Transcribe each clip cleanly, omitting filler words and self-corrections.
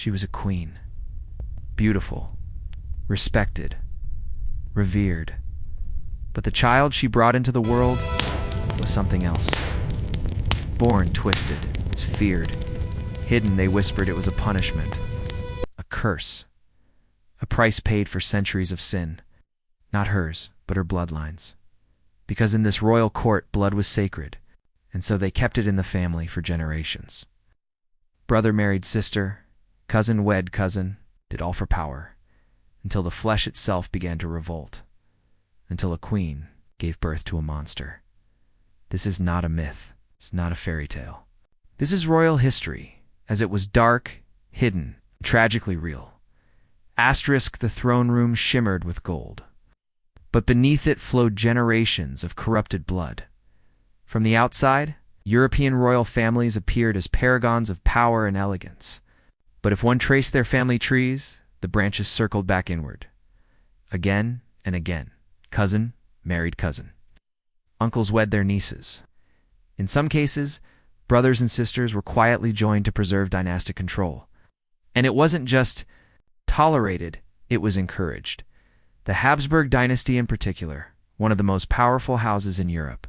She was a queen. Beautiful, respected, revered. But the child she brought into the world was something else. Born twisted, feared. Hidden, they whispered it was a punishment. A curse. A price paid for centuries of sin. Not hers, but her bloodline's. Because in this royal court, blood was sacred, and so they kept it in the family for generations. Brother married sister, cousin wed cousin, did all for power, until the flesh itself began to revolt, until a queen gave birth to a monster. This is not a myth. It's not a fairy tale. This is royal history, as it was dark, hidden, tragically real. Asterisk, the throne room shimmered with gold. But beneath it flowed generations of corrupted blood. From the outside, European royal families appeared as paragons of power and elegance. But if one traced their family trees, the branches circled back inward. Again and again. Cousin married cousin. Uncles wed their nieces. In some cases, brothers and sisters were quietly joined to preserve dynastic control. And it wasn't just tolerated, it was encouraged. The Habsburg dynasty in particular, one of the most powerful houses in Europe,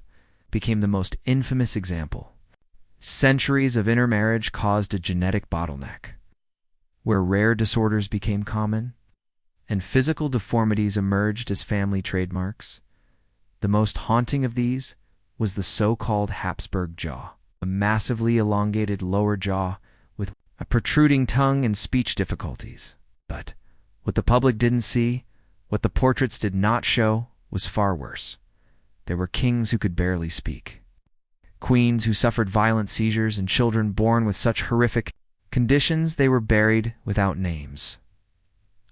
became the most infamous example. Centuries of intermarriage caused a genetic bottleneck, where rare disorders became common, and physical deformities emerged as family trademarks. The most haunting of these was the so-called Habsburg jaw, a massively elongated lower jaw with a protruding tongue and speech difficulties. But what the public didn't see, what the portraits did not show, was far worse. There were kings who could barely speak, queens who suffered violent seizures, and children born with such horrific conditions they were buried without names.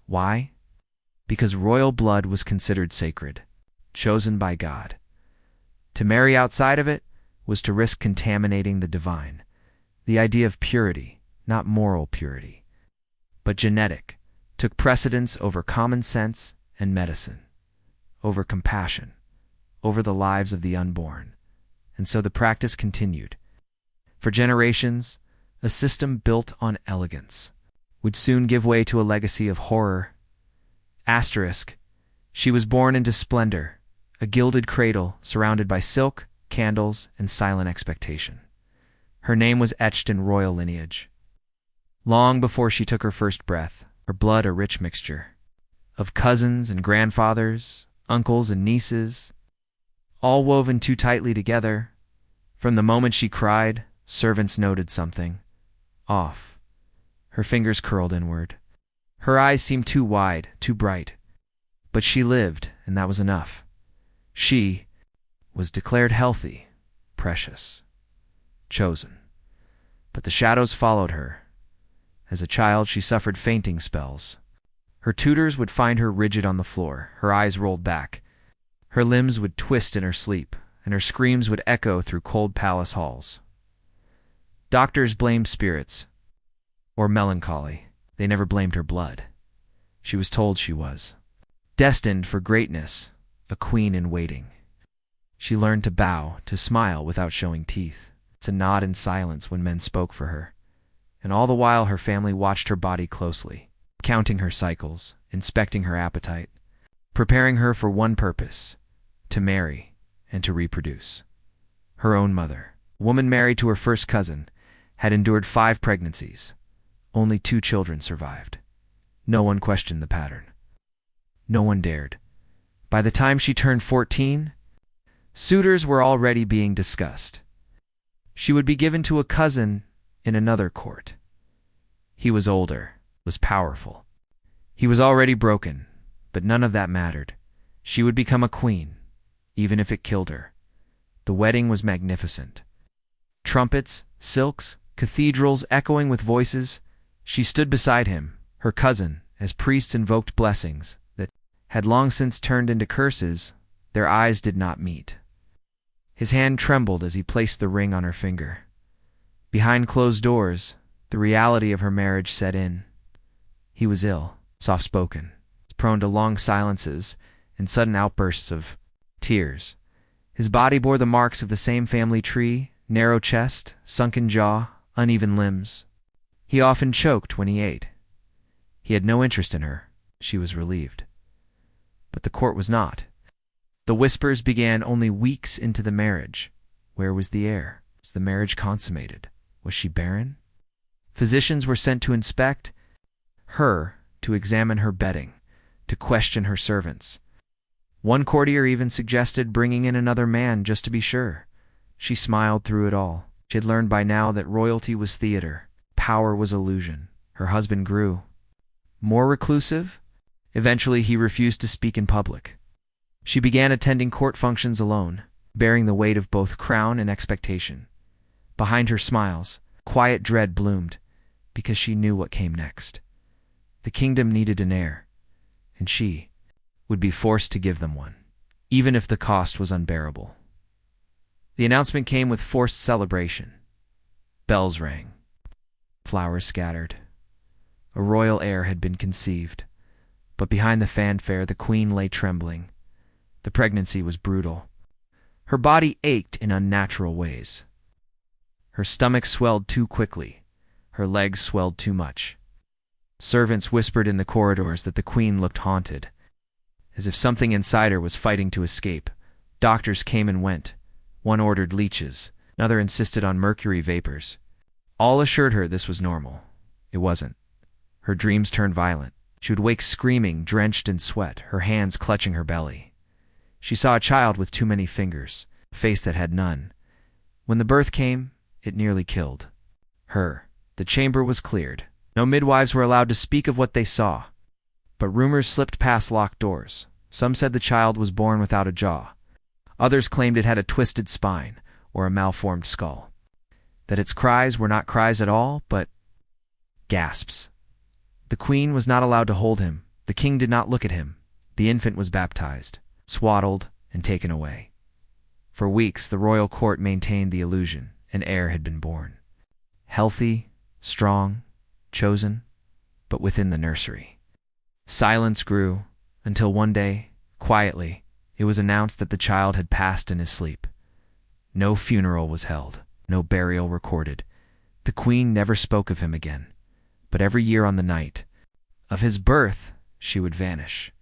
Why? Because royal blood was considered sacred, chosen by God. To marry outside of it was to risk contaminating the divine. The idea of purity, not moral purity, but genetic, took precedence over common sense and medicine, over compassion, over the lives of the unborn. And so the practice continued. For generations, a system built on elegance would soon give way to a legacy of horror. Asterisk, she was born into splendor, a gilded cradle surrounded by silk, candles, and silent expectation. Her name was etched in royal lineage. Long before she took her first breath, her blood a rich mixture of cousins and grandfathers, uncles and nieces, all woven too tightly together. From the moment she cried, servants noted something off. Her fingers curled inward. Her eyes seemed too wide, too bright. But she lived, and that was enough. She was declared healthy, precious, chosen. But the shadows followed her. As a child, she suffered fainting spells. Her tutors would find her rigid on the floor, her eyes rolled back. Her limbs would twist in her sleep, and her screams would echo through cold palace halls. Doctors blamed spirits or melancholy. They never blamed her blood. She was told she was destined for greatness, a queen in waiting. She learned to bow, to smile without showing teeth, to nod in silence when men spoke for her. And all the while her family watched her body closely, counting her cycles, inspecting her appetite, preparing her for one purpose, to marry and to reproduce. Her own mother, a woman married to her first cousin, had endured 5 pregnancies. Only 2 children survived. No one questioned the pattern. No one dared. By the time she turned 14, suitors were already being discussed. She would be given to a cousin in another court. He was older, was powerful. He was already broken, but none of that mattered. She would become a queen, even if it killed her. The wedding was magnificent. Trumpets, silks, cathedrals echoing with voices. She stood beside him, her cousin, as priests invoked blessings that had long since turned into curses. Their eyes did not meet. His hand trembled as he placed the ring on her finger. Behind closed doors, the reality of her marriage set in. He was ill, soft-spoken, prone to long silences and sudden outbursts of tears. His body bore the marks of the same family tree: narrow chest, sunken jaw, uneven limbs. He often choked when he ate, He had no interest in her. She was relieved. But the court was not. The whispers began only weeks into the marriage. Where was the heir? Was the marriage consummated? Was she barren? Physicians were sent to inspect her, to examine her bedding, to question her servants. One courtier even suggested bringing in another man just to be sure. She smiled through it all. She had learned by now that royalty was theater, power was illusion. Her husband grew more reclusive. Eventually, he refused to speak in public. She began attending court functions alone, bearing the weight of both crown and expectation. Behind her smiles, quiet dread bloomed, because she knew what came next. The kingdom needed an heir, and she would be forced to give them one, even if the cost was unbearable. The announcement came with forced celebration. Bells rang. Flowers scattered. A royal heir had been conceived, but behind the fanfare the queen lay trembling. The pregnancy was brutal. Her body ached in unnatural ways. Her stomach swelled too quickly. Her legs swelled too much. Servants whispered in the corridors that the queen looked haunted, as if something inside her was fighting to escape. Doctors came and went. One ordered leeches, another insisted on mercury vapors. All assured her this was normal. It wasn't. Her dreams turned violent. She would wake screaming, drenched in sweat, her hands clutching her belly. She saw a child with too many fingers, a face that had none. When the birth came, it nearly killed her. The chamber was cleared. No midwives were allowed to speak of what they saw. But rumors slipped past locked doors. Some said the child was born without a jaw. Others claimed it had a twisted spine or a malformed skull. That its cries were not cries at all, but gasps. The queen was not allowed to hold him. The king did not look at him. The infant was baptized, swaddled, and taken away. For weeks, the royal court maintained the illusion an heir had been born. Healthy, strong, chosen, but within the nursery. Silence grew, until one day, quietly, it was announced that the child had passed in his sleep. No funeral was held, no burial recorded. The queen never spoke of him again, but every year on the night of his birth, she would vanish.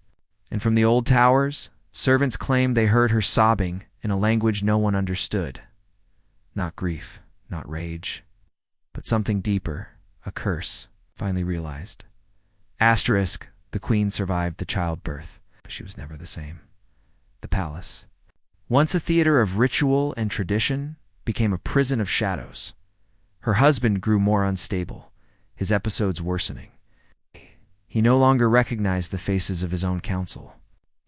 And from the old towers, servants claimed they heard her sobbing in a language no one understood. Not grief, not rage, but something deeper, a curse, finally realized. Asterisk, the queen survived the childbirth, but she was never the same. The palace, once a theater of ritual and tradition, became a prison of shadows. Her husband grew more unstable, his episodes worsening. He no longer recognized the faces of his own council.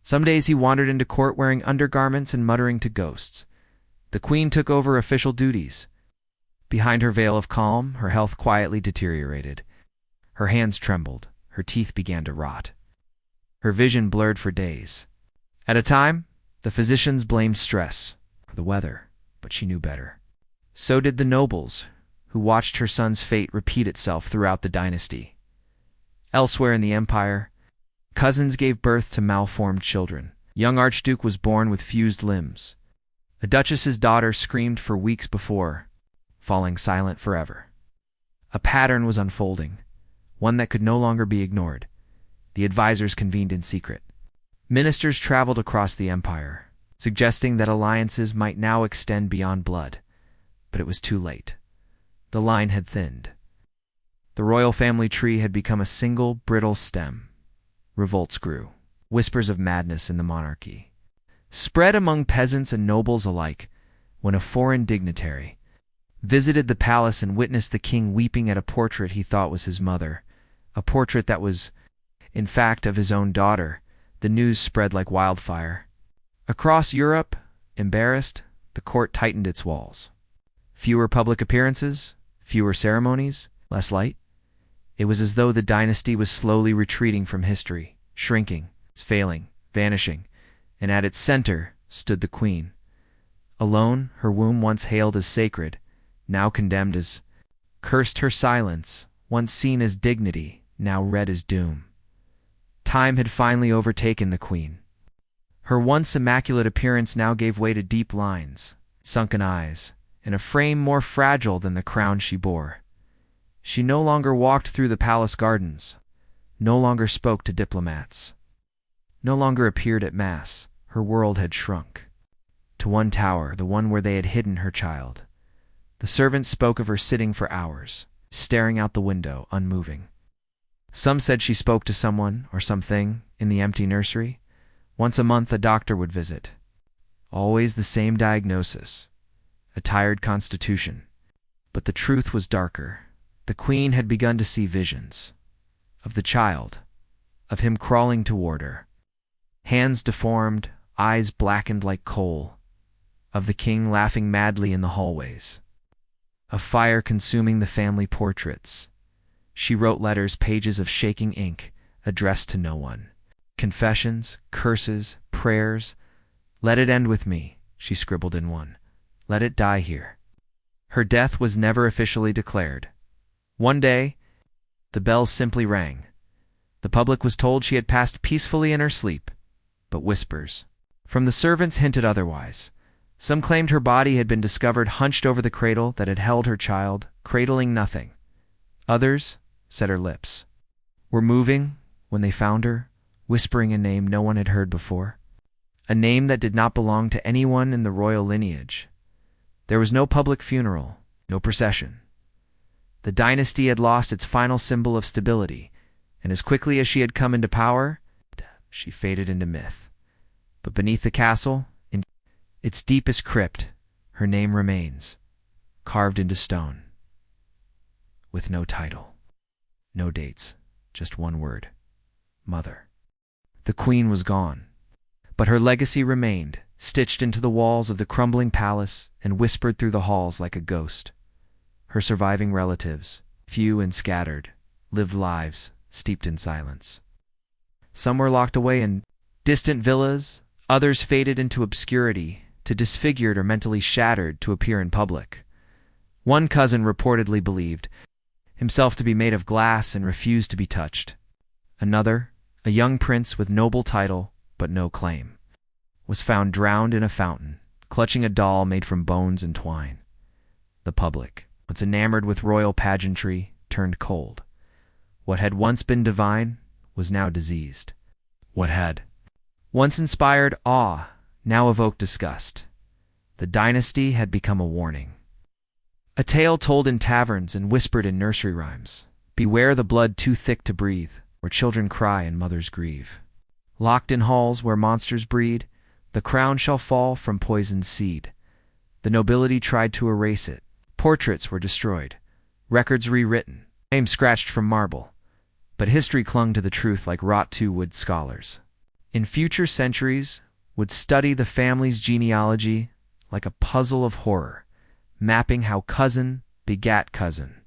Some days he wandered into court wearing undergarments and muttering to ghosts. The queen took over official duties. Behind her veil of calm, her health quietly deteriorated. Her hands trembled, her teeth began to rot. Her vision blurred for days. At a time, the physicians blamed stress or the weather, but she knew better. So did the nobles, who watched her son's fate repeat itself throughout the dynasty. Elsewhere in the empire, cousins gave birth to malformed children. A young archduke was born with fused limbs. A duchess's daughter screamed for weeks before, falling silent forever. A pattern was unfolding, one that could no longer be ignored. The advisors convened in secret. Ministers traveled across the empire, suggesting that alliances might now extend beyond blood. But it was too late. The line had thinned. The royal family tree had become a single, brittle stem. Revolts grew. Whispers of madness in the monarchy spread among peasants and nobles alike when a foreign dignitary visited the palace and witnessed the king weeping at a portrait he thought was his mother, a portrait that was, in fact, of his own daughter. The news spread like wildfire. Across Europe, embarrassed, the court tightened its walls. Fewer public appearances, fewer ceremonies, less light. It was as though the dynasty was slowly retreating from history, shrinking, failing, vanishing, and at its center stood the queen. Alone, her womb once hailed as sacred, now condemned as cursed, her silence, once seen as dignity, now read as doom. Time had finally overtaken the queen. Her once immaculate appearance now gave way to deep lines, sunken eyes, and a frame more fragile than the crown she bore. She no longer walked through the palace gardens. no longer spoke to diplomats, no longer appeared at Mass. Her world had shrunk to one tower, the one where they had hidden her child. The servants spoke of her sitting for hours, staring out the window, unmoving. Some said she spoke to someone or something in the empty nursery. Once a month a doctor would visit. Always the same diagnosis, a tired constitution. But the truth was darker. The queen had begun to see visions of the child, of him crawling toward her, hands deformed, eyes blackened like coal, of the king laughing madly in the hallways, of fire consuming the family portraits. She wrote letters, pages of shaking ink, addressed to no one. Confessions, curses, prayers. "Let it end with me," she scribbled in one. "Let it die here." Her death was never officially declared. One day, the bells simply rang. The public was told she had passed peacefully in her sleep, but whispers from the servants hinted otherwise. Some claimed her body had been discovered hunched over the cradle that had held her child, cradling nothing. Others said her lips were moving when they found her, whispering a name no one had heard before, a name that did not belong to anyone in the royal lineage. There was no public funeral, no procession. The dynasty had lost its final symbol of stability, and as quickly as she had come into power, she faded into myth. But beneath the castle, in its deepest crypt, her name remains, carved into stone, with no title, no dates, just one word: Mother. The queen was gone, but her legacy remained, stitched into the walls of the crumbling palace and whispered through the halls like a ghost. Her surviving relatives, few and scattered, lived lives steeped in silence. Some were locked away in distant villas, others faded into obscurity, too disfigured or mentally shattered to appear in public. One cousin reportedly believed himself to be made of glass and refused to be touched. Another, a young prince with noble title but no claim, was found drowned in a fountain, clutching a doll made from bones and twine. The public, once enamored with royal pageantry, turned cold. What had once been divine was now diseased. What had once inspired awe now evoked disgust. The dynasty had become a warning. A tale told in taverns and whispered in nursery rhymes. Beware the blood too thick to breathe, where children cry and mothers grieve. Locked in halls where monsters breed, the crown shall fall from poisoned seed. The nobility tried to erase it. Portraits were destroyed, records rewritten, names scratched from marble. But history clung to the truth like wrought-to-wood scholars. In future centuries, would study the family's genealogy like a puzzle of horror, mapping how cousin begat cousin,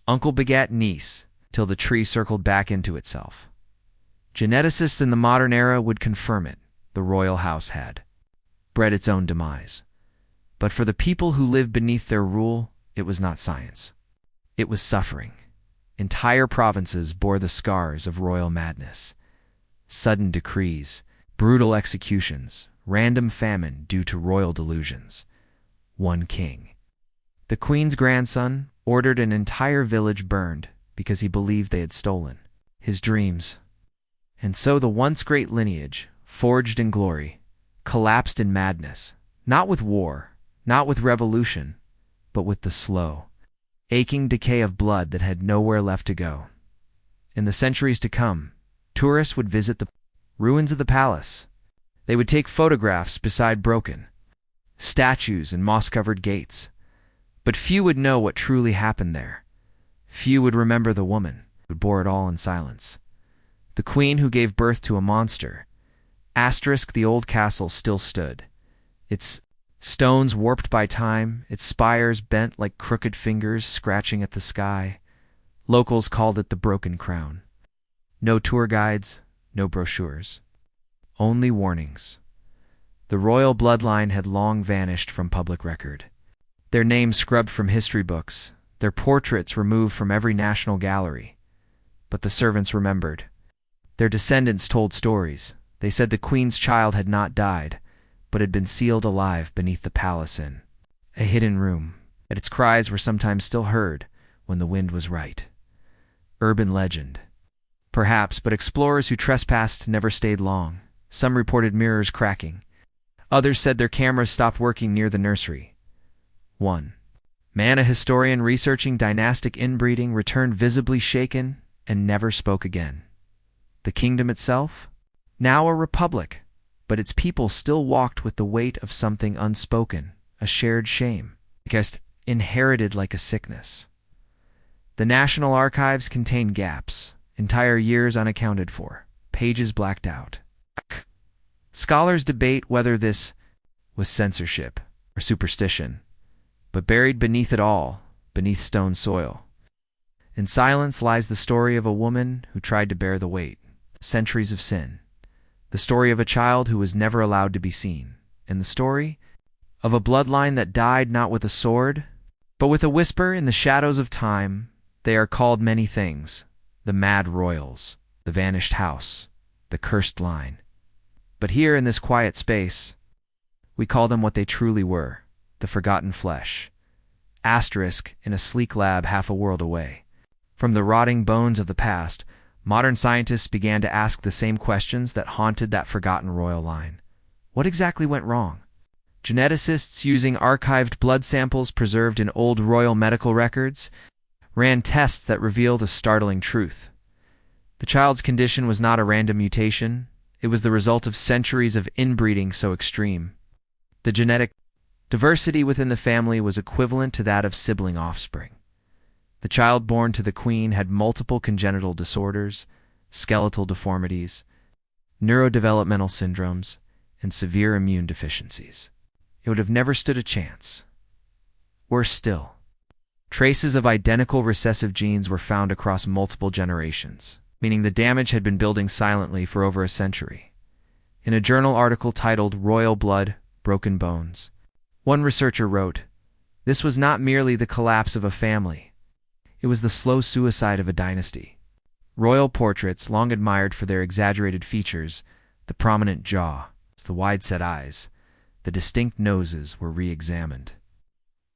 uncle begat niece, till the tree circled back into itself. Geneticists in the modern era would confirm it. The royal house had bred its own demise. But for the people who lived beneath their rule, it was not science. It was suffering. Entire provinces bore the scars of royal madness. Sudden decrees, brutal executions, random famine due to royal delusions. One king, the queen's grandson, ordered an entire village burned because he believed they had stolen his dreams. And so the once great lineage, forged in glory, collapsed in madness, not with war, not with revolution, but with the slow, aching decay of blood that had nowhere left to go. In the centuries to come, tourists would visit the ruins of the palace. They would take photographs beside broken statues and moss-covered gates. But few would know what truly happened there. Few would remember the woman who bore it all in silence. The queen who gave birth to a monster. Asterisk, the old castle still stood, its stones warped by time, its spires bent like crooked fingers scratching at the sky. Locals called it the Broken Crown. No tour guides, no brochures. Only warnings. The royal bloodline had long vanished from public record. Their names scrubbed from history books, their portraits removed from every national gallery. But the servants remembered. Their descendants told stories. They said the queen's child had not died, but had been sealed alive beneath the palace in a hidden room, and its cries were sometimes still heard when the wind was right. Urban legend. Perhaps, but explorers who trespassed never stayed long. Some reported mirrors cracking. Others said their cameras stopped working near the nursery. 1 man, a historian researching dynastic inbreeding, returned visibly shaken and never spoke again. The kingdom itself? Now a republic, but its people still walked with the weight of something unspoken, a shared shame, inherited like a sickness. The National Archives contain gaps, entire years unaccounted for, pages blacked out. Scholars debate whether this was censorship or superstition, but buried beneath it all, beneath stone soil, in silence lies the story of a woman who tried to bear the weight, centuries of sin, the story of a child who was never allowed to be seen, and the story of a bloodline that died not with a sword, but with a whisper in the shadows of time. They are called many things: the mad royals, the vanished house, the cursed line. But here in this quiet space, we call them what they truly were: the forgotten flesh. Asterisk in a sleek lab half a world away. From the rotting bones of the past, modern scientists began to ask the same questions that haunted that forgotten royal line. What exactly went wrong? Geneticists, using archived blood samples preserved in old royal medical records, ran tests that revealed a startling truth. The child's condition was not a random mutation. It was the result of centuries of inbreeding so extreme. The genetic diversity within the family was equivalent to that of sibling offspring. The child born to the queen had multiple congenital disorders, skeletal deformities, neurodevelopmental syndromes, and severe immune deficiencies. It would have never stood a chance. Worse still, traces of identical recessive genes were found across multiple generations, meaning the damage had been building silently for over a century. In a journal article titled "Royal Blood, Broken Bones," one researcher wrote, "This was not merely the collapse of a family. It was the slow suicide of a dynasty." Royal portraits, long admired for their exaggerated features, the prominent jaw, the wide-set eyes, the distinct noses, were re-examined.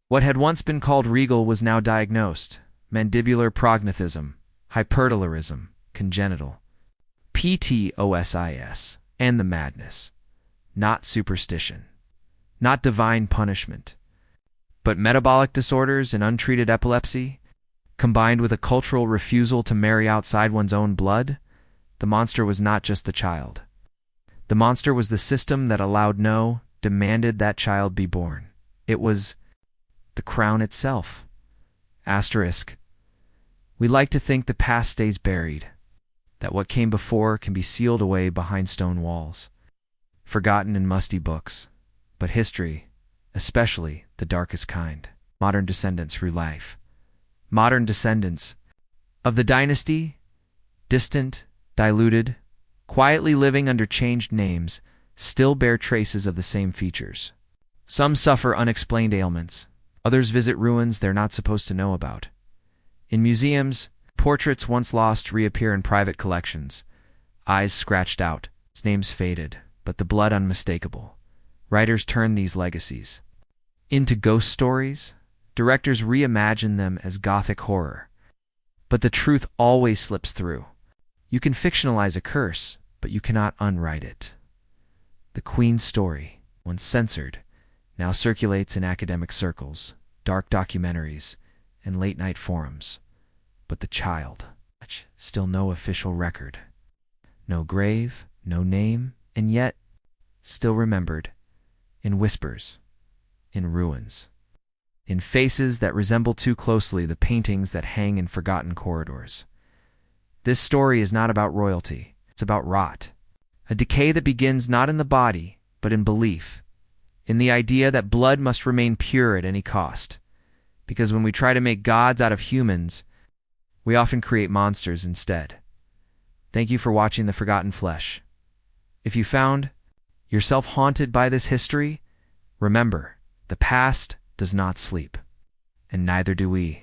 What had once been called regal was now diagnosed: mandibular prognathism, hypertelorism, congenital, PTOSIS, and the madness. Not superstition, not divine punishment, but metabolic disorders and untreated epilepsy, combined with a cultural refusal to marry outside one's own blood. The monster was not just the child. The monster was the system that demanded that child be born. It was the crown itself. Asterisk. We like to think the past stays buried, that what came before can be sealed away behind stone walls, forgotten in musty books. But history, especially the darkest kind, modern descendants relive. Modern descendants of the dynasty, distant, diluted, quietly living under changed names, still bear traces of the same features. Some suffer unexplained ailments. Others visit ruins they're not supposed to know about. In museums, portraits once lost reappear in private collections. Eyes scratched out, names faded, but the blood unmistakable. Writers turn these legacies into ghost stories. Directors reimagine them as gothic horror. But the truth always slips through. You can fictionalize a curse, but you cannot unwrite it. The Queen's story, once censored, now circulates in academic circles, dark documentaries, and late-night forums. But the child, still no official record. No grave, no name, and yet still remembered, in whispers, in ruins, in faces that resemble too closely the paintings that hang in forgotten corridors. This story is not about royalty, it's about rot. A decay that begins not in the body, but in belief, in the idea that blood must remain pure at any cost. Because when we try to make gods out of humans, we often create monsters instead. Thank you for watching The Forgotten Flesh. If you found yourself haunted by this history, remember, the past does not sleep, and neither do we.